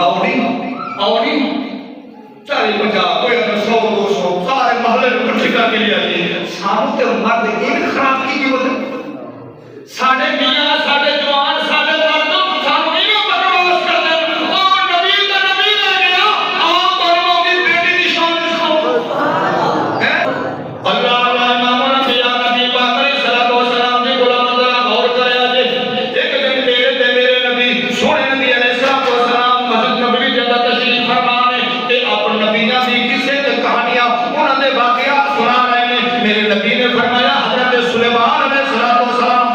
آؤ چالی 50 کوئی 100 200 سارے محلے کو اکٹھے کر کے لے آئیے سانو تے مرد ایک خراب کی وجہ ساڈے میاں ساڈے جوان ساڈے مرد سانو ایویں بکواس کر دے او نبی تے نبی رہ گیا عام بنو دی بیٹی دی شان دکھاؤ ہے اللہ اللہ امام الانبیاء نبی پاک علیہ الصلوۃ والسلام دی غلام ذرا غور کریا جے ایک دن تیرے تے میرے نبی سونے نبی علیہ الصلوۃ والسلام مسجد نبوی دے اندر تشریف فرما تے اپنے نبیوں کی قصے تے کہانیاں انہاں دے واقعات سنا رہے ہیں میرے نبی نے فرمایا حضرت سلیمان علیہ السلام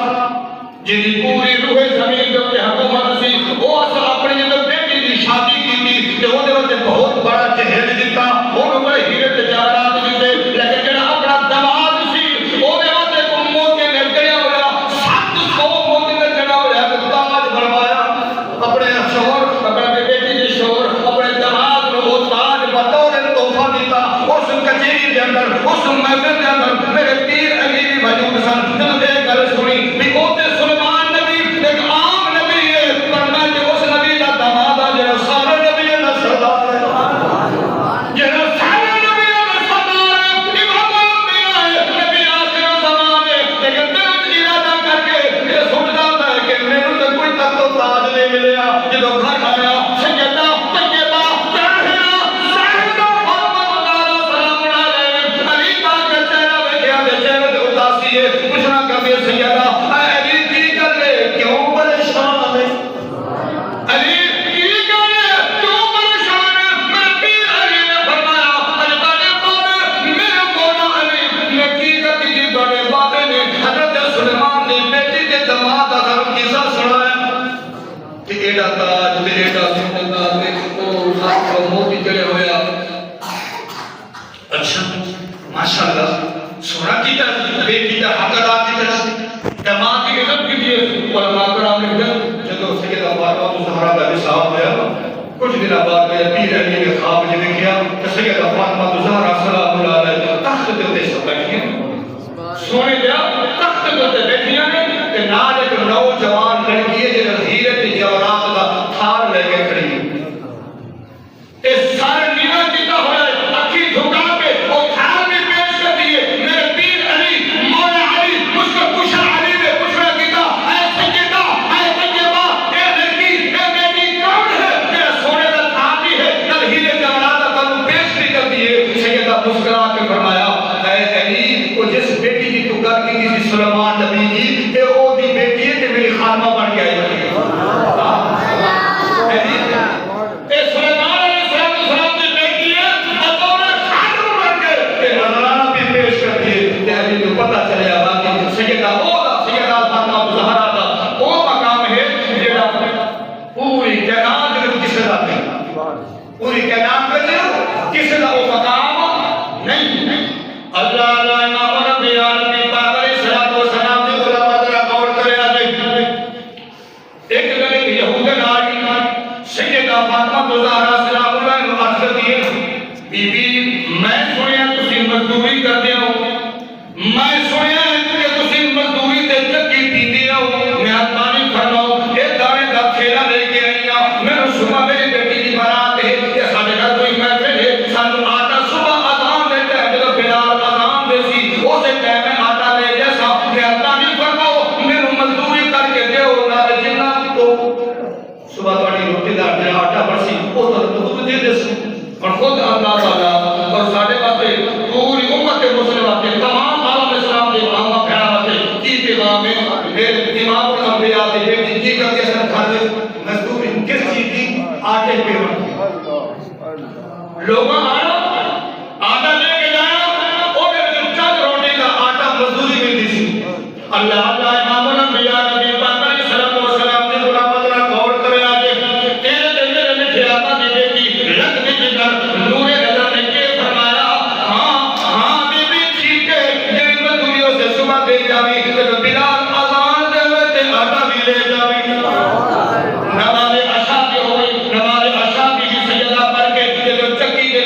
جن کی پوری روح زمین دے اوپر حکومت سی وہ اپنی جب بیٹی دی شادی کی تے اودے وچ بہت بڑا جہیز دتا اونوں بڑے ہیرے تے جواہرات دتے لیکن جڑا اپنا دماد سی اودے وچ موتی نکلیا ہویا 700 موتی دا جڑا ہویا تے تاج بنوایا اپنے شوہر اپنے بیٹی دے شوہر اپنے دماد نو تاج بطور تحفہ دیتا اس کچہری دے اندر اس محفل دے اندر میرے پیر علی بھی موجود سن جنہوں نے گل سنی بھی اوتے سلیمان نبی ایک عام نبی ہے پر میں جو اس نبی دا دماد ہے جڑا سارے نبی دا سردار ہے جڑا سارے نبی دا سردار ہے امام الانبیاء ہے نبی آخر زمان ہے لیکن دل ارادہ کر کے یہ سن جاتا ہے کہ میرے تے کوئی تخت و تاج نہیں ملیا جدوں گھر آیا سیدہ طیبہ طاہرہ سیدہ محمد سلام علیہ علی پاک کا چہرہ ویکھیا تے چہرے تے اداسی ہے پوچھنا کہ سیدہ اے علی کی گل ہے کیوں پریشان ہے علی کی گل ہے کیوں پریشان ہے میں پیر علی نے فرمایا اج تاڑے بعد میرے مولا علی نے کی گل کی بڑے باتیں نے حضرت سلیمان دی بیٹی کے دماد دا قصہ سنایا کہ ایڈا تاج تے ایڈا سونا تے او سب موتی جڑے ہویا اچھا ماشاءاللہ سونا کی طرح بیٹی کا حق ادا کیتا دماد کی عزت کی دیے علماء کرام نے جدو سیدہ فاطمہ زہرا کا وصال ہوا کچھ دن بعد میرے پیر علی نے خواب میں دیکھا کہ سیدہ فاطمہ زہرا سلام اللہ علیہ تخت تے تے سب بیٹھی ہیں سونے دیا تخت تے بیٹھی ہیں کہ نال ایک نوجوان لڑکی ہے جو ہیرے تے جواہرات دا تھار لے کے کھڑی ہے اس سارے نیوا کیتا ہوا ہے اکھی جھکا کے اور تھار بھی پیش کر دیے میرے پیر علی مولا علی اس کو پوچھا علی نے پوچھنا کیتا اے سیدہ اے طیبہ اے لڑکی اے بیٹی کون ہے میرا سونے دا تھار بھی ہے کل ہیرے جواہرات دا پیش نہیں کر دیے سیدہ مسکرا کے فرمایا اے علی وہ جس بیٹی کی تو گھر کی کسی سلیمان نبی کی اے او دی بیٹی ہے کہ میری خادمہ بن کے آئی اے سلیمان علیہ السلام دی بیٹی ہے بطور خادمہ بن کے اے نذرانہ بھی پیش کر دیے کہ علی کو پتہ چلیا باقی سیدہ فاطمہ زہرا دا وہ مقام ہے جڑا پوری کائنات میں کسی دا نہیں پوری کائنات میں کسی دا وہ مقام نہیں اللہ اللہ امام الانبیاء نبی پاک علیہ الصلوۃ والسلام دی غلام ذرا غور کریا جے ایک دن ایک یہود ناری سیدہ فاطمہ زہرا سلام اللہ علیہ نے عرض کی بی بی میں سنیا تسی مزدوری کردے ہو میں سنیا کہ تسی مزدوری تے چکی پیندے ہو مہربانی فرماؤ اے دانے دا کھیلا لے کے آئی ہاں میں صبح میری بیٹی دی برات ہے کہ ساڈے گھر کوئی محفل ہے سانو آٹا صبح اذان دے ٹائم جدوں بلال اذان دے سی اسے ٹائم میں آٹا لے جیسا مہربانی فرماؤ میرے مزدوری کر کے دیو نال جنہ تو صبح تواڈی روٹی دا آٹا برسی او تو دے دے سی اور خود اللہ تعالی اور ساڈے واسطے پوری امت مسلمہ کے تمام عالم اسلام دے امام بھیڑا واسطے کی پیغام ہے امام الانبیاء دے بیٹی کی کر کے سن کھا دے مزدوری کس چیز کی آٹے پہ لوگوں آٹا لے کے جایا اور چند روٹی کا آٹا مزدوری ملتی سی اللہ اللہ امام الانبیاء نبی پاک علیہ الصلوۃ والسلام نے غلام ذرا غور کرے آگے تیرے دل میں میٹھے آقا دی بیٹی رنگ دی جگر نور نظر نے کے فرمایا ہاں بی بی ٹھیک ہے جن مزدوریوں سے صبح دے جاوی تو بلال اذان دے تے آٹا بھی لے جاوی نماز عشاء کی ہوئی نماز عشاء کی سجدہ پڑھ کے جو چکی دے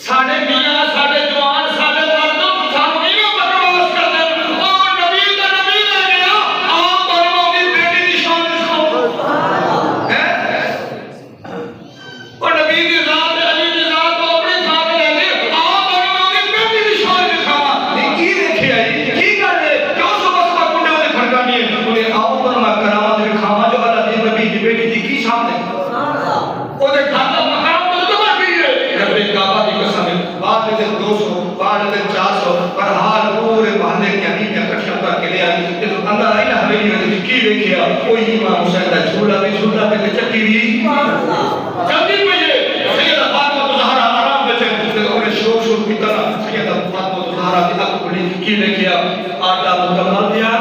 ساڈے میاں ساڈے جوان ساڈے مرد سانو ایویں بکواس کردے او نبی تے نبی رہ گیا آپ بنو دی بیٹی دی شان دکھاؤ او نبی دی ذات علی دی ذات کو اپنی تھاں تے لے گئے آپ بنو دی بیٹی دی شان دکھاوا یہ کی دیکھیا کی گل ہے کیوں صبح صبح کنڈے تے کھڑکانی ہے بولے آؤ بنو میں کرامات دکھاواں جو اللہ دی نبی دی بیٹی دی کی شان ہے او دے کھاتا مقام تے دبا کی ہے رب کعبہ دی قسم بعد میں 200 بعد میں 400 پر حال پورے بہانے کے ابھی میں اکٹھا کر کے لے آئی کہ تو اندر آئی نا حویلی میں کی دیکھیا کوئی امام حسین دا جھولا بھی تے چکی بھی جلدی میں یہ سیدہ فاطمہ زہرا آرام میں تھے تو انہیں شور کی طرح سیدہ فاطمہ زہرا کی اک کھلی کی دیکھیا آٹا مکمل دیا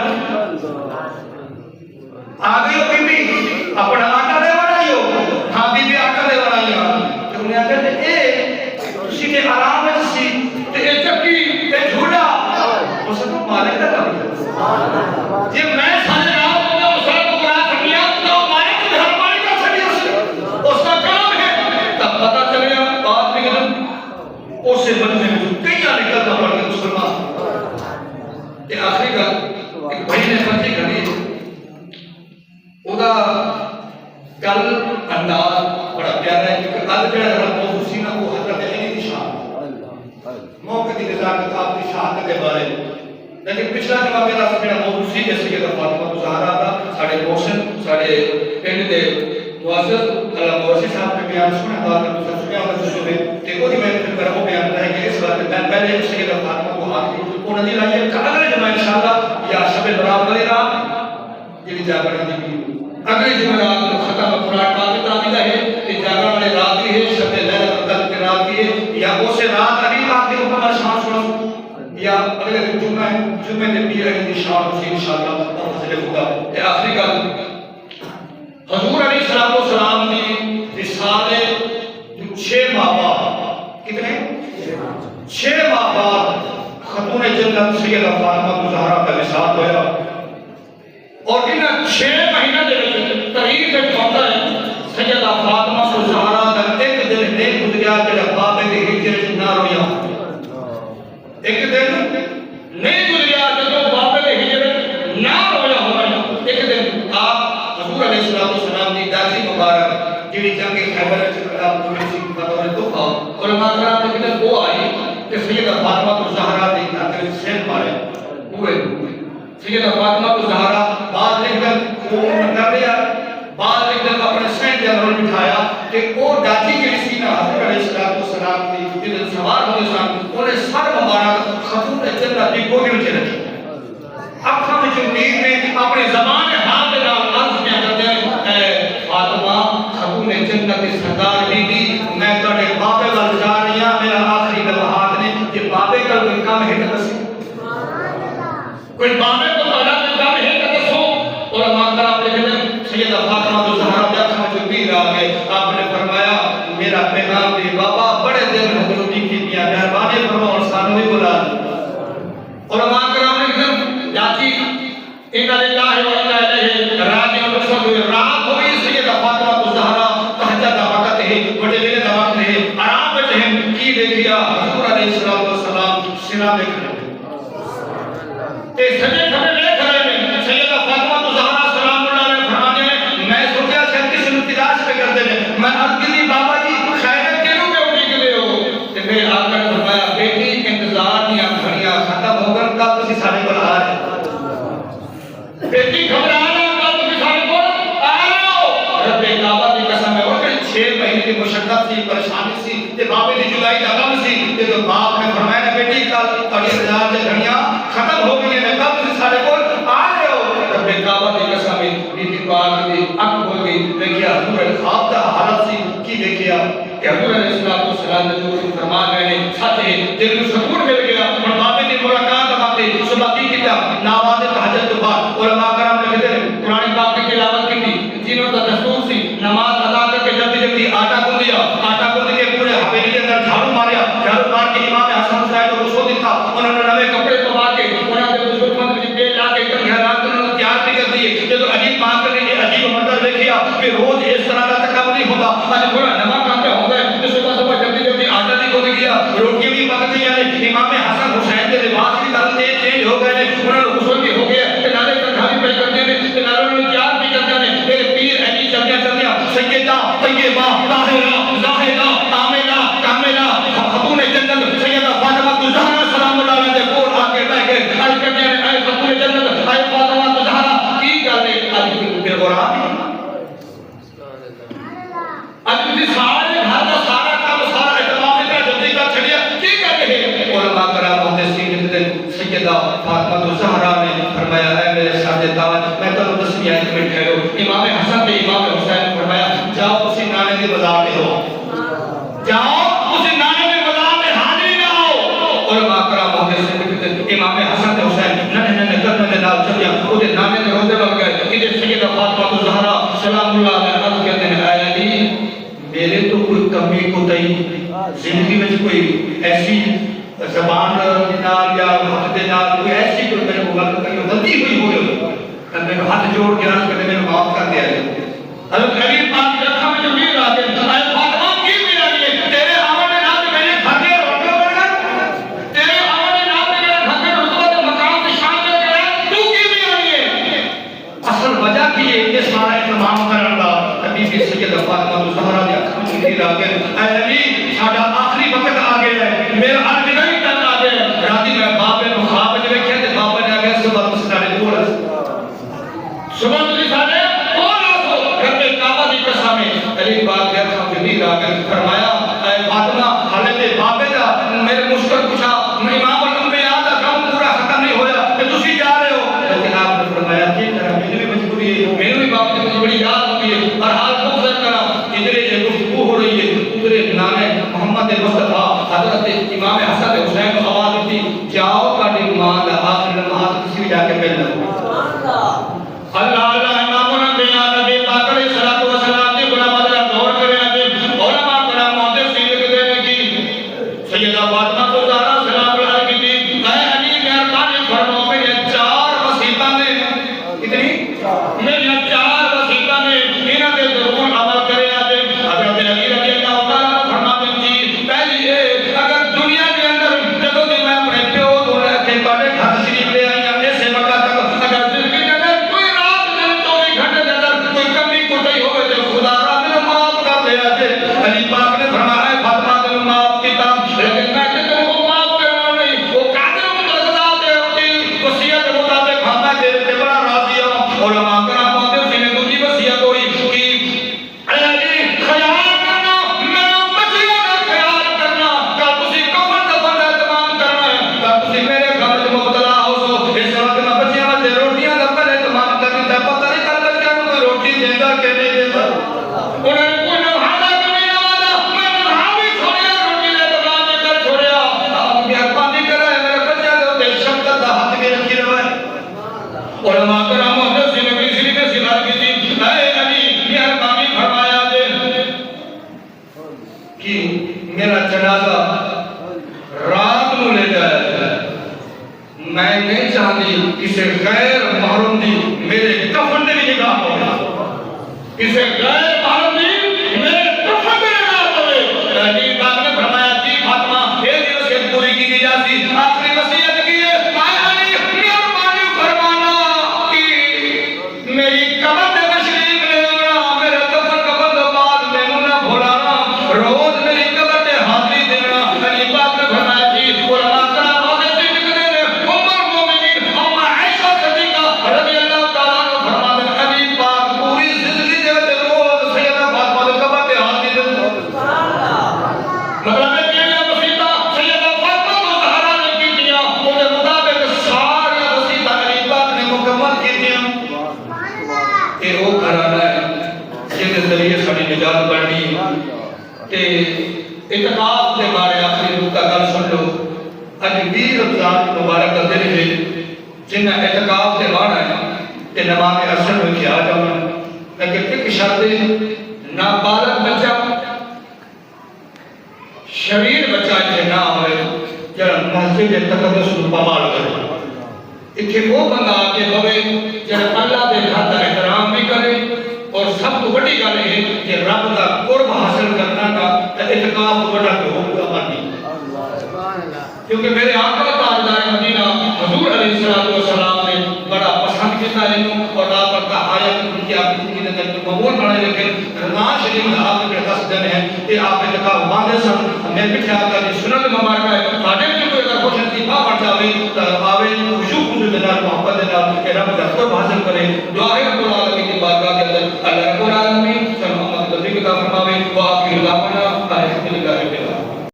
آگے بی بی اپنا آٹا دے بنائیو ہاں بی بی آٹا دے بنائیو تو انہیں آگے تھے اے اسی نے آرام میں سی تے اے چکی تے جھولا اسے تو مالک دا کام یہ میں سارے رات میں اسے کو قرآن سکیا تو مالک نے ہر مالک کا سکیا اس کا کام ہے تب پتا چلیا بعد میں کہ اسے بندے میں جو کئی نکلتا پڑ کے مسلمان یہ آخری کا ایک بھائی نے فرضی کری اودا گل انداز بڑا پیارا ہے کیونکہ اد جڑا موضوع سی نا وہ حضرت علی دی شان موقع دی نزاکت آپ کی شان کے بارے لیکن پچھلا جواب میرا میرا موضوع سی جیسے کہ فاطمہ زہرا دا ساڈے محسن ساڈے پنڈ دے معزز اللہ موسی صاحب نے بیان سنا بات میں سنیا اور سنے تے وہ دی میں پھر وہ بیان ہے کہ اس بات میں پہلے سید فاطمہ کو آتی انہوں نے لائے اگلے جمعہ انشاءاللہ یا شب برات والی رات یہ جاگرن دی اگلے جمعہ رات کو ختم قرآن پاک تعبیر ہے کہ جاگرن والی رات بھی ہے شب لیلۃ القدر کی رات بھی ہے یا اسے رات علی پاک کی مکمل شان سنو یا اگلے جمعہ نے بھی ہے شان سے انشاءاللہ اور فضل خدا یہ آخری گل حضور علیہ السلام کی رسالے 6 ماہ بعد کتنے 6 ماہ بعد خاتون جنت سیدہ فاطمہ زہرا کا وصال ہوا اور ان 6 مہینے دے وچ تاریخ وچ آندا ہے سیدہ فاطمہ زہرا دا ایک دن نہیں گزریا جڑا بابے دی ہجرت نہ رویا ایک دن نہیں گزریا جب بابے دی ہجرت نہ رویا ہونا ایک دن آپ حضور علیہ السلام دی داسی مبارک جڑی جنگ خیبر وچ آپ پوری سی بطور توفہ علماء کرام نے کہتے وہ آئی کہ سیدہ فاطمہ زہرا دی خاطر سین مارے ہوئے سیدہ فاطمہ زہرا بعد ایک دن خون کر لیا بعد ایک دن اپنے سین جنرل بٹھایا کہ وہ ڈاٹی کے سینہ حضور علیہ السلام دی جن سوار ہوئے سن انہیں سر مبارک خاتون جنت دی گودی وچ رکھی اکھاں وچ نیند نے اپنے زبان حال دے نال عرض کیا کرتے ہیں اے فاطمہ خاتون جنت دی سردار بی بی میں تواڈے بابے ول جا رہی ہاں میرا آخری لمحات نے کہ بابے کا کوئی کام ہے تے دسو کوئی بابے کو تواڈا کوئی کام ہے تے دسو اور ماں نے کہتے سیدہ فاطمہ زہرا دے اکھاں وچ پیر آ گئے آپ نے فرمایا میرا پیغام دی بابا بڑے دن حضوری کی دیا مہربانی فرماؤ سانو بھی بلا اور ماں کرام نے کہتے جاتی ان اللہ و انا الیہ راجعون رات ہوئی سیدہ فاطمہ زہرا تہجد دا وقت ہے بڑے دن دا وقت ہے آرام وچ ہیں کی دیکھیا حضور علیہ السلام سنا دیکھ رہے تے سجے کھڑے دیکھ رہے ہیں سیدہ فاطمہ زہرا سلام اللہ علیہ فرماتے ہیں میں سوچا کہ کس نے تلاش پہ کرتے ہیں میں عرض کی بابا جی خیرت کیوں پہ اٹھی گئے ہو تے میں آ کر فرمایا بیٹی انتظار دیا گھڑیاں ختم ہو کر کب تسی سارے کول آ رہے بیٹی گھبرانا کب تسی سارے کول آ رہے ہو رب کعبہ کی قسم ہے اور 6 مہینے کی مشقت سی پریشانی سی تے بابے دی جدائی دا غم سی تے جو باپ نے فرمایا بیٹی کل تہاڈی انتظار دی گھڑیاں ختم ہو گئی ہیں کب تسی سارے کول آ رہے ہو رب کعبہ کی قسم ہے بی بی پاک دی اکھ کھل گئی دیکھیا حضور خواب دا حالت سی کی دیکھیا کہ حضور علیہ السلام نے جو فرما گئے نے ساتھ ہی دل کو سکون مل گیا اور بابے دی ملاقات وقت صبح کی کیا نماز تہجد کے بعد علماء کرام نے کہتے ہیں قرآن پاک کی تلاوت کی جنہوں کا دستور سی نماز ادا کر کے جلدی جلدی آٹا گوندھ دیا آٹا گوندھ کے پورے حویلی کے اندر جھاڑو ماریا جھاڑو مار کے امام حسن صاحب کو غسل دیتا انہوں نے نئے کپڑے پوا کے انہوں نے بزرگ مند پہ لا کے گھرات انہوں نے تیار بھی کر دیے یہ تو عجیب پاک نے یہ عجیب منظر دیکھیا کہ روز اس طرح کا تکبر نہیں ہوتا آج پورا نماز کام پہ ہوتا ہے تو صبح صبح جلدی جلدی آٹا دی گوندھ گیا زندگی میں کوئی ایسی زبان نال یا ہاتھ دے نال کوئی ایسی کوئی میرے کو غلطی ہوئی ہو تو میں ہاتھ جوڑ کے عرض کرنے میں معاف کر دیا جائے. حضرت علی پاک کی اکھاں میں جو نیند آ گئی اے فاطمہ کی میرا لیے تیرے آمد کے نام میرے گھر کے روٹے بڑھ گئے, تیرے آمد کے نام میرے گھر کے رتبہ مقام کی شان میں گیا, تو کی میرا لیے اصل وجہ کی ہے یہ سارا اہتمام کرن دا حبیب سیدہ فاطمہ الزہرا دی اکھاں میں نیند آ گئی. اے علی ساڈا آخری وقت آ گیا ہے, میرا الوداعی ٹائم آ گیا ہے. راتی میں بابے نو خواب وچ ویکھیا تے بابا نے آکھیا صبح تسی ساڈے کول صبح تسی ساڈے کول آسو گھر میں کعبہ دی قسم ہے. علی پاک دے اکھاں وچ نیند آ گئی, فرمایا اے فاطمہ حالے تے بابے دا میرے مشکل پوچھا امام الانبیاء دا کام پورا ختم نہیں ہویا تے تسی جا رہے ہو. لیکن آپ نے فرمایا کہ میری بھی مجبوری ہے, میری بھی باپ کی بڑی یاد ہوتی ہے, ہر حال کو گزر کرا ادھر یہ گفتگو ہو رہی ہے, ادھر نانے محمد مصطفیٰ حضرت امام حسن حسین کو آواز ہوتی جاؤ تہاڈی ماں دا آخری لمحات کسی بھی جا کے پہن لو. اللہ اللہ امام الانبیاء نبی پاک علیہ الصلوۃ والسلام دی غلامت دا دور کرے اتے علماء کرام محدثین کہتے ہیں کہ سیدہ فاطمہ الزہرا سلام اللہ کی دی اے علی مہربانی فرماؤ میرے 4 وصیتاں نے کتنی میرے 4 وصیتاں نے انہاں دے ضرور عمل کرے اتے حضرت علی رضی اللہ تعالیٰ فرماتے ہیں پہلی ہے اگر دنیا کے اندر جدوں دی میں اپنے پیو تو رہ کے تواڈے گھر شریف لے آئی ہوں ایسے وقت تک اگر زندگی کے اندر کوئی رات دن 24 گھنٹے کے اندر کوئی کمی کوتاہی ہوئے تو خدا را مجھے معاف کر دے اتے. علی پاک نے فرمایا ہے فاطمہ تینوں معاف کیتا لیکن میں تینوں کو معاف کرنا نہیں, وہ قادر مطلقات ہے ہوتی وصیت مطابق ہم میں تیرے تے بڑا راضی ہوں. علماء کرام محدثین نے دوسری وصیت ہوئی کہ اے علی خیال کرنا میرے بچیوں کا خیال کرنا, کل تسی کفن دفن کا اہتمام کرنا ہے, کل تسی میرے گھر میں مبتلا ہو سو اس وقت میں بچیاں میں روٹیاں کا پہلے اہتمام کرنی ہے, پتہ نہیں کل بچیاں کو کوئی روٹی دیندا کہ نہیں دیندا, انہیں کوئی نوحانہ کمی نہ وادا میں نوحا بھی چھوڑیا روٹی دے دکان میں کر چھوڑیا. آپ مہربانی کرے میرے بچیاں دے اوتے شفقت دا ہاتھ بھی رکھی رہے. علماء کرام محدثین نے تیسری میں سلال کی تھی اے علی مہربانی فرمایا دے کہ میرا جنازہ رات نو لے جائے, میں نہیں چاہتی کسی غیر محرم دی میرے کفن دے بھی نگاہ ہو, کسی غیر محرم دی میرے کفن دے نگاہ ہوئے. علی پاک نے فرمایا جی فاطمہ یہ دی وصیت پوری کی دی جاتی. آخری وصیت کی ہے اے علی مہربانی فرمانا کہ میری قبر تے تشریف لے آنا, میرے دفن کفن دے بعد مینوں نہ بھولانا, روز میری قبر تے حاضری دینا. علی پاک نے فرمایا جی علماء کرام محدثین لکھتے ہیں ام المومنین ام عائشہ صدیقہ رضی اللہ تعالیٰ عنہ فرماتے ہیں علی پاک پوری زندگی دے وچ روز سیدہ فاطمہ دے قبر تے حاضری دیندے. مطلب ہے کہ یہ وصیتاں سیدہ فاطمہ الزہرا نے کیتیاں, اون دے مطابق ساری وصیتاں علی پاک نے مکمل کیتیاں. اے او گھرانہ ہے جس دے ذریعے ساری نجات بننی تے اعتکاف دے بارے آخری نقطہ گل سن لو. اج 20 رمضان مبارک کا دن ہے جنہ اعتکاف دے بانا ہے تے نماز عصر میں کیا جانا, لیکن ایک شرط ہے نابالغ بچہ شریر بچہ اتنے نہ ہوئے جڑا مسجد تقدس کو پامال کرے. اتنے وہ بندہ آ کے ہوئے جڑا اللہ دے گھر دا احترام بھی کرے, اور سب تو بڑی گل ہے کہ رب دا قرب حاصل کرنا کا اعتکاف کو بڑا ہوگا مانی. کیونکہ میرے آقا تاجدار مدینہ حضور علیہ السلام نے بڑا پسند کیتا ہے اور آپ پر آیت ان کی آپ کی زندگی میں مقبول بنے. لیکن رمضان شریف میں آپ کے 10 دن ہیں کہ آپ اعتکاف باندھے سن. میں پیچھے آ کر سنت مبارکہ ہے ساڈے بھی کوئی اگر خوش نصیب بڑھ جاوے تو آوے خوشو خوشو دے نال محبت دے نال کہ رب دا قرب حاصل کرے. دعا ہے رب العالمین